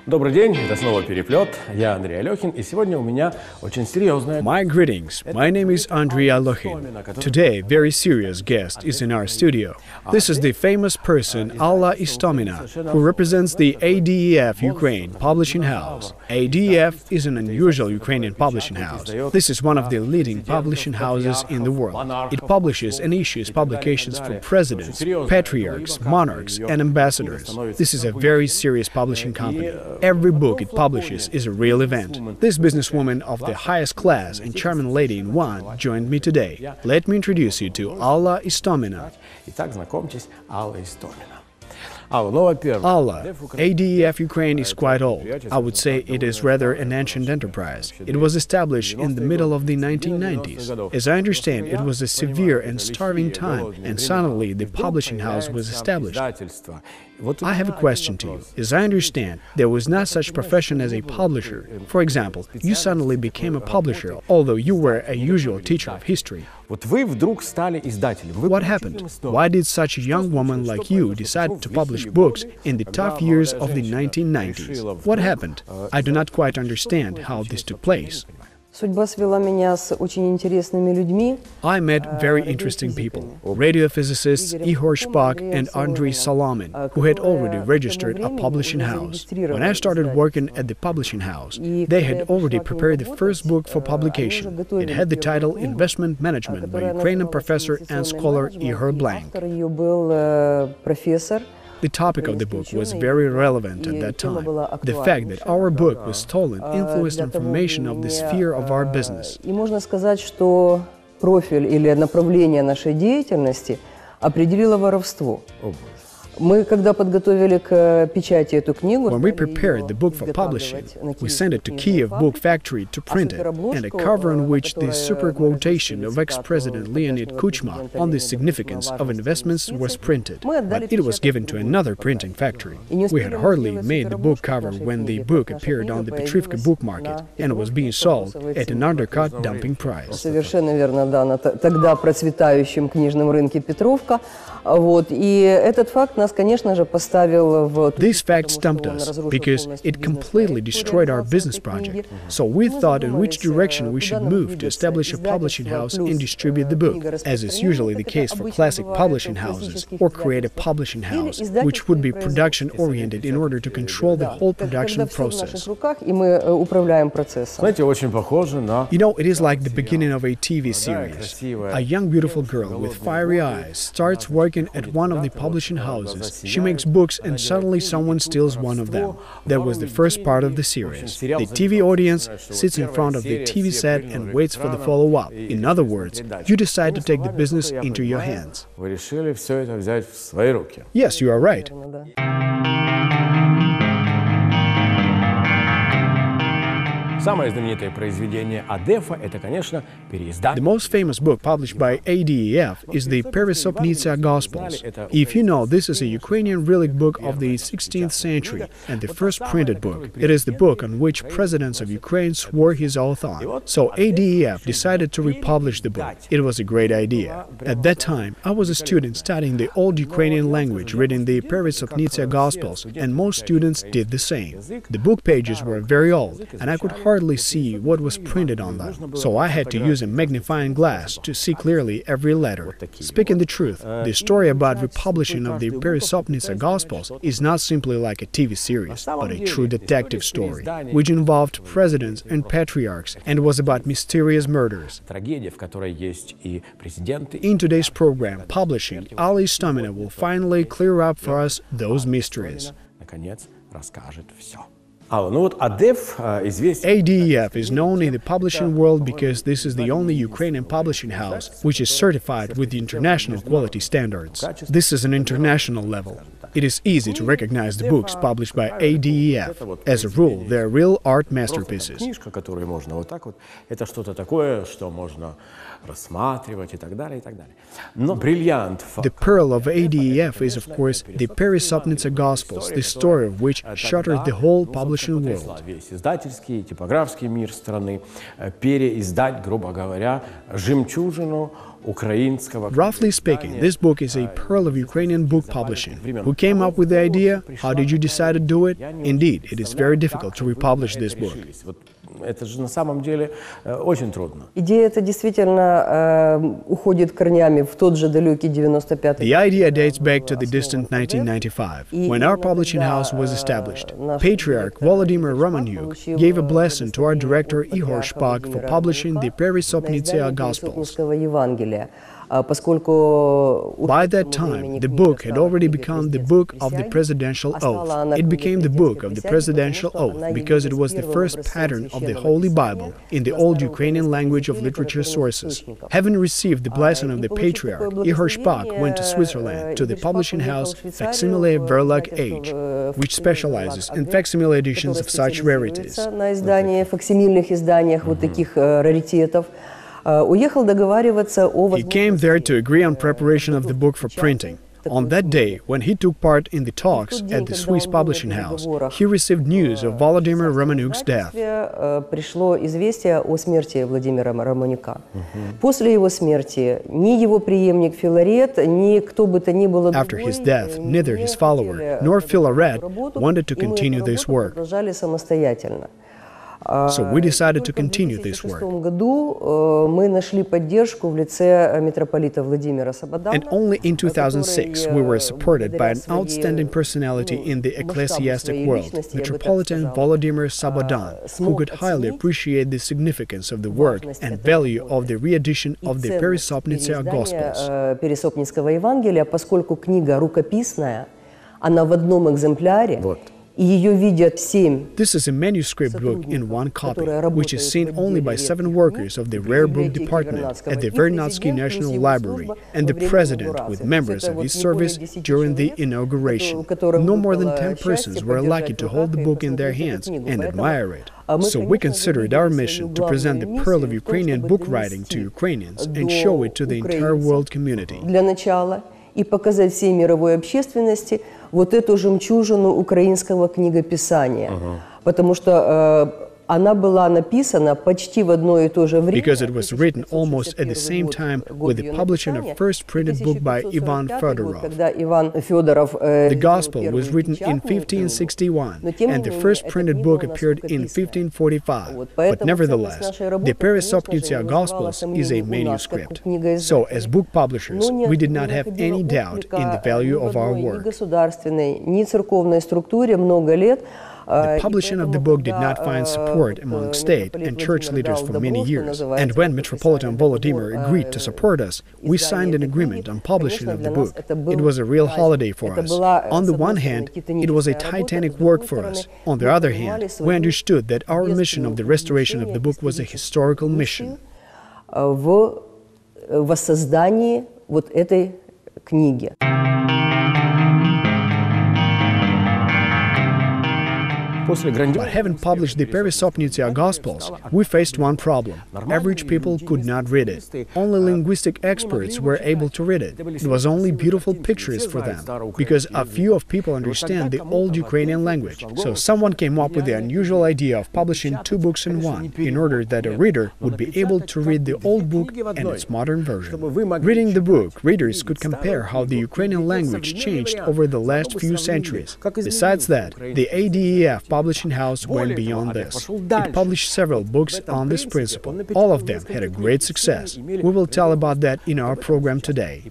Добрый день, это снова «Переплет». Я Андрей Алехин, и сегодня у меня очень серьезная... My greetings. My name is Andrei Alokhin. Today, very serious guest is in our studio. This is the famous person Alla Istomina, who represents the ADEF-Ukraine publishing house. ADEF is an unusual Ukrainian publishing house. This is one of the leading publishing houses in the world. It publishes and issues publications for presidents, patriarchs, monarchs, and ambassadors. This is a very serious publishing company. Every book it publishes is a real event. This businesswoman of the highest class and charming lady in one joined me today. Let me introduce you to Alla Istomina. Итак, знакомьтесь, Алла Истомина. Alla, ADEF-Ukraine is quite old. I would say it is rather an ancient enterprise. It was established in the middle of the 1990s. As I understand, it was a severe and starving time, and suddenly the publishing house was established. I have a question to you. As I understand, there was not such profession as a publisher. For example, you suddenly became a publisher, although you were a usual teacher of history. What happened? Why did such a young woman like you decide to publish books in the tough years of the 1990s? What happened? I do not quite understand how this took place. I met very interesting people, radiophysicists Ihor Shpak and Andrei Solomin, who had already registered a publishing house. When I started working at the publishing house, they had already prepared the first book for publication. It had the title Investment Management by Ukrainian professor and scholar Ihor Blank. The topic of the book was very relevant at that time. The fact that our book was stolen influenced information of the sphere of our business. When we prepared the book for publishing, we sent it to Kiev Book Factory to print it, and a cover on which the super quotation of ex-president Leonid Kuchma on the significance of investments was printed, but it was given to another printing factory. We had hardly made the book cover when the book appeared on the Petrivka book market and was being sold at an undercut dumping price. This fact stumped us because it completely destroyed our business project. So we thought in which direction we should move to establish a publishing house and distribute the book, as is usually the case for classic publishing houses, or create a publishing house, which would be production-oriented in order to control the whole production process. You know, it is like the beginning of a TV series. A young beautiful girl with fiery eyes starts working at one of the publishing houses. She makes books and suddenly someone steals one of them. That was the first part of the series. The TV audience sits in front of the TV set and waits for the follow-up. In other words, you decide to take the business into your hands. Yes, you are right. The most famous book published by ADEF is the Peresopnitsa Gospels. If you know, this is a Ukrainian relic book of the 16th century and the first printed book. It is the book on which presidents of Ukraine swore his oath on. So ADEF decided to republish the book. It was a great idea. At that time, I was a student studying the old Ukrainian language, reading the Peresopnitsa Gospels, and most students did the same. The book pages were very old, and I could hardly see what was printed on them, so I had to use a magnifying glass to see clearly every letter. Speaking the truth, the story about republishing of the Peresopnitsa Gospels is not simply like a TV series, but a true detective story, which involved presidents and patriarchs and was about mysterious murders. In today's program, Publishing, Alla Istomina will finally clear up for us those mysteries. ADEF is known in the publishing world because this is the only Ukrainian publishing house which is certified with the international quality standards. This is an international level. It is easy to recognize the books published by ADEF. As a rule, they are real art masterpieces. The pearl of ADEF is, of course, the Peresopnitsa Gospels, the story of which shattered the whole publishing world. Переиздать, грубо говоря, жемчужину Roughly speaking, this book is a pearl of Ukrainian book publishing. Who came up with the idea? How did you decide to do it? Indeed, it is very difficult to republish this book. Идея эта действительно уходит корнями в тот же далекий 95-й. The idea dates back to the distant 1995, when our publishing house was established. Patriarch Volodymyr Romanyuk gave a blessing to our director Ihor Shpak for publishing the Peresopnitsya Gospels. By that time, the book had already become the book of the presidential oath. It became the book of the presidential oath because it was the first pattern of the Holy Bible in the old Ukrainian language of literature sources. Having received the blessing of the Patriarch, Ihor Shpak went to Switzerland to the publishing house Facsimile Verlag Age, which specializes in facsimile editions of such rarities. He came there to agree on preparation of the book for printing. On that day, when he took part in the talks at the Swiss publishing house, he received news of Volodymyr Romanyuk's death. After his death, neither his follower nor Filaret wanted to continue this work. So we decided to continue this work. And only in 2006 we were supported by an outstanding personality in the ecclesiastic world, Metropolitan Volodymyr Sabodan, who could highly appreciate the significance of the work and value of the re-edition of the Peresopnitsya Gospels. This is a manuscript book in one copy, which is seen only by 7 workers of the Rare Book Department at the Vernadsky National Library and the President with members of his service during the inauguration. No more than 10 persons were lucky to hold the book in their hands and admire it. So we considered our mission to present the pearl of Ukrainian book writing to Ukrainians and show it to the entire world community. И показать всей мировой общественности вот эту жемчужину украинского книгописания. Потому что она была написана почти в одно и то же время. Because it was written almost at the same time with the publishing of first printed book by Ivan Fedorov. The Gospel was written in 1561, and the first printed book appeared in 1545. But nevertheless, the Peresopnitsya Gospels is a manuscript. So, as book publishers, we did not have any doubt in the value of our work. The publishing of the book did not find support among state and church leaders for many years, and when Metropolitan Volodymyr agreed to support us, we signed an agreement on publishing of the book. It was a real holiday for us. On the one hand, it was a titanic work for us. On the other hand, we understood that our mission of the restoration of the book was a historical mission. В воссоздании вот этой книги. But having published the Peresopnitsya Gospels, we faced one problem. Average people could not read it. Only linguistic experts were able to read it. It was only beautiful pictures for them, because a few of people understand the old Ukrainian language. So someone came up with the unusual idea of publishing 2 books in one, in order that a reader would be able to read the old book and its modern version. Reading the book, readers could compare how the Ukrainian language changed over the last few centuries. Besides that, the ADEF publishing house went beyond this. It published several books on this principle. All of them had a great success. We will tell about that in our program today.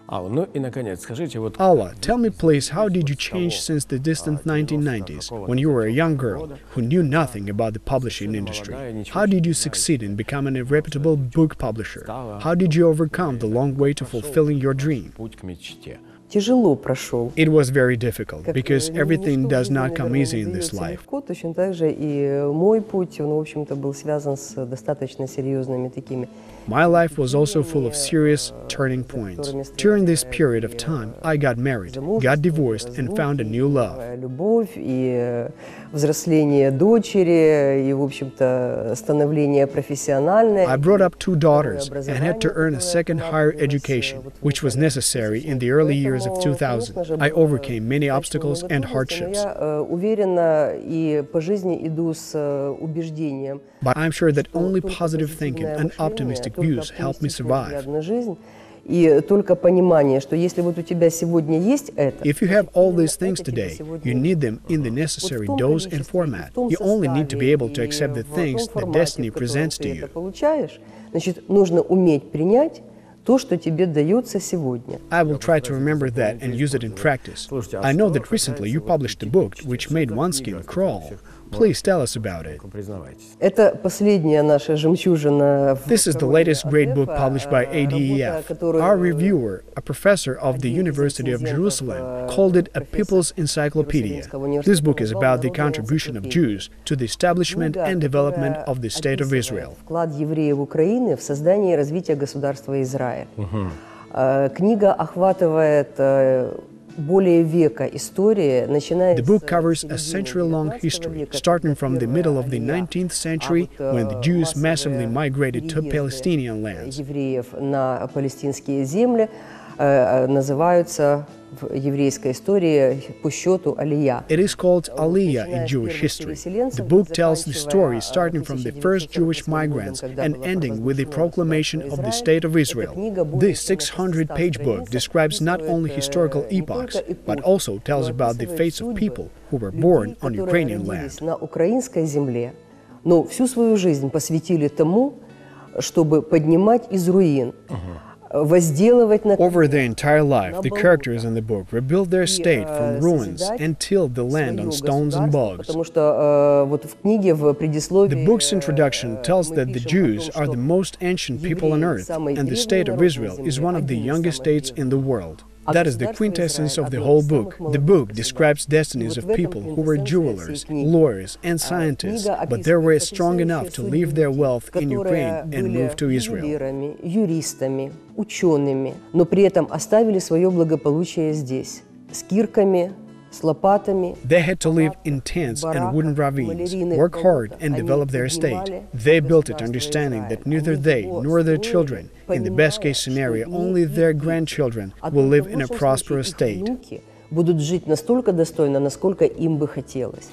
Alla, tell me please, how did you change since the distant 1990s, when you were a young girl who knew nothing about the publishing industry? How did you succeed in becoming a reputable book publisher? How did you overcome the long way to fulfilling your dream? It was very difficult, because everything does not come easy in this life. My life was also full of serious turning points. During this period of time, I got married, got divorced, and found a new love. I brought up 2 daughters and had to earn a second higher education, which was necessary in the early years of 2000. I overcame many obstacles and hardships. But I'm sure that only positive thinking and optimistic abuse helped me survive. И только понимание, что если вот у тебя сегодня есть это, If you have all these things today, you need them in the necessary dose and format. You only need to be able to accept the things that destiny presents to you. Получаешь, значит, нужно уметь принять то, что тебе дается сегодня. I will try to remember that and use it in practice. I know that recently you published a book which made one's skin crawl. Please tell us about it. Это последняя наша жемчужина. This is the latest great book published by ADEF. Our reviewer, a professor of the University of Jerusalem, called it a people's encyclopedia. This book is about the contribution of Jews to the establishment and development of the State of Israel. Вклад евреев Украины в создание и развитие государства Израиль. Книга охватывает более века истории, начиная The book covers a century-long history, starting from the middle of the 19th century, when the Jews massively migrated to Palestinian lands. Евреев на палестинские земли называются в еврейской истории по счету Алия. It is called Aliyah in Jewish history. The book tells the story starting from the first Jewish migrants and ending with the proclamation of the State of Israel. This 600-page book describes not only historical epochs, but also tells about the fates of people who were born on Ukrainian land. На украинской земле, но всю свою жизнь посвятили тому, чтобы поднимать из руин. Over their entire life, the characters in the book rebuilt their state from ruins and tilled the land on stones and bogs. The book's introduction tells that the Jews are the most ancient people on earth, and the State of Israel is one of the youngest states in the world. That is the quintessence of the whole book. The book describes destinies of people who were jewelers, lawyers, and scientists, but they were strong enough to leave their wealth in Ukraine and move to Israel. Юристами, учеными, но при этом оставили свое благополучие здесь, с кирками, с лопатами. They had to live in tents and wooden ravines, work hard and develop their estate. They built it understanding that neither they nor their children, in the best case scenario, only their grandchildren, will live in a prosperous state. Будут жить настолько достойно, насколько им бы хотелось.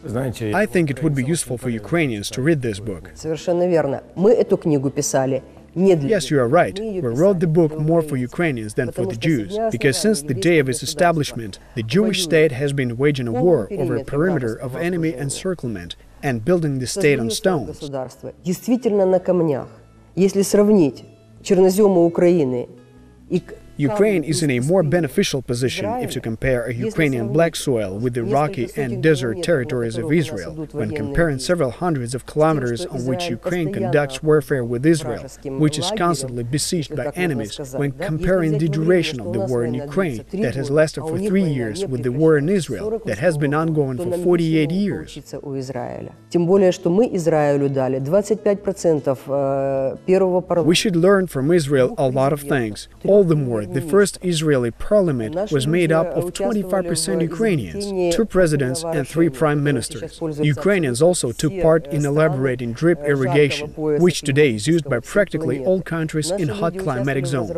I think it would be useful for Ukrainians to read this book. Совершенно верно. Мы эту книгу писали. Yes, you are right. We wrote the book more for Ukrainians than for the Jews, because since the day of its establishment, the Jewish state has been waging a war over a perimeter of enemy encirclement and building the state on stones. Действительно на камнях. Если сравнить черноземы Украины и Ukraine is in a more beneficial position if to compare a Ukrainian black soil with the rocky and desert territories of Israel, when comparing several hundreds of kilometers on which Ukraine conducts warfare with Israel, which is constantly besieged by enemies, when comparing the duration of the war in Ukraine that has lasted for 3 years with the war in Israel that has been ongoing for 48 years. Тем более, что мы Израилю дали 25% первого парламента. We should learn from Israel a lot of things. All the more, the first Israeli parliament was made up of 25% Ukrainians, 2 presidents and 3 prime ministers. Ukrainians also took part in elaborating drip irrigation, which today is used by practically all countries in hot climatic zones.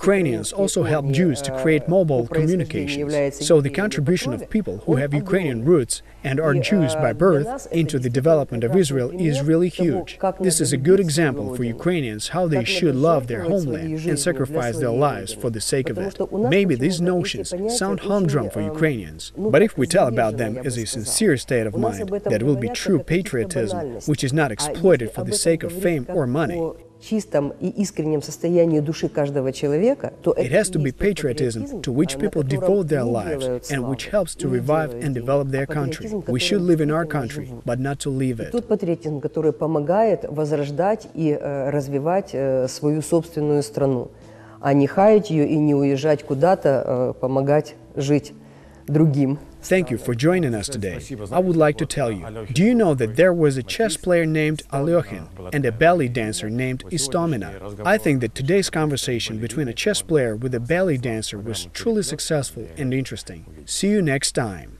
Ukrainians also helped Jews to create mobile communications, so the contribution of people who have Ukrainian roots and are Jews by birth into the development of Israel is really huge. This is a good example for Ukrainians how they should love their homeland and sacrifice their lives for the sake of it. Maybe these notions sound humdrum for Ukrainians, but if we tell about them as a sincere state of mind, that will be true patriotism, which is not exploited for the sake of fame or money. It has to be patriotism to which people devote their lives and which helps to revive and develop their country. We should live in our country, but not to leave it. Тот патриотизм, который помогает возрождать и развивать свою собственную страну, а не хаять ее и не уезжать куда-то, помогать жить другим. Thank you for joining us today. I would like to tell you, do you know that there was a chess player named Alyoshin and a ballet dancer named Istomina? I think that today's conversation between a chess player with a ballet dancer was truly successful and interesting. See you next time.